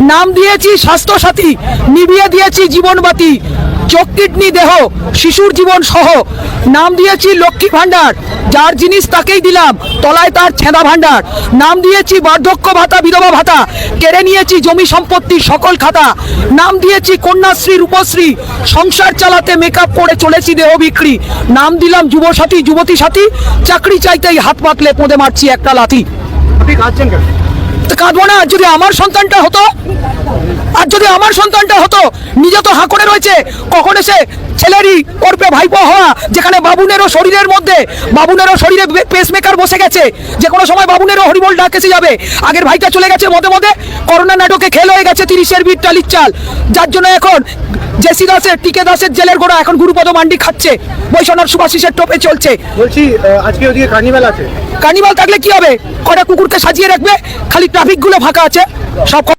নাম দিয়েছি স্বাস্থ্যসাথী, নিভিয়ে দিয়েছি জীবনবাতি, চোখ কিডনি দেহ শিশুর জীবন সহ। নাম দিয়েছি লক্ষ্মী ভাণ্ডার, যার জিনিস তাকেই দিলাম, তলায় তার ছেঁদা ভাণ্ডার। নাম দিয়েছি বার্ধক্য ভাতা, বিধবা ভাতা, কেড়ে নিয়েছি জমি সম্পত্তির সকল খাতা। নাম দিয়েছি কন্যাশ্রী, রূপশ্রী, সংসার চালাতে মেকআপ করে চলেছি দেহ বিক্রি। নাম দিলাম যুবসাথী, যুবতী সাথী, চাকরি চাইতেই হাত পাতলে পোঁদে মারছি একটা লাথি। আপনি কাঁদছেন কেন? কাঁদবো না, যদি আমার সন্তানটা হতো, আর যদি আমার সন্তানটা হতো, নিজে তো হাঁ করে রয়েছে কখন এসে ছেলেরই ওরপে ভাইপো হওয়া, যেখানে বাবুনেরও শরীরের মধ্যে, বাবুনেরও শরীরে পেসমেকার বসে গেছে, যে কোনো সময় বাবুনেরও হরিবল ডাক এসে যাবে। আগের ভাইটা চলে গেছে মধ্যে মধ্যে, করোনা নাটকে খেল হয়ে গেছে 30-এর বিট টালির চাল, যার জন্য এখন জেসি দাসের, টিকে দাসের জেলের গোড়া এখন গুরুপদ মান্ডি খাচ্ছে, বৈষ্ণব সুভাষিসের টোপে চলছে। বলছি আজকে ওদিকে কার্নিভাল আছে। কার্নিভাল থাকলে কি হবে? কটা কুকুরকে সাজিয়ে রাখবে, খালি ট্রাফিকগুলো ফাঁকা আছে, সব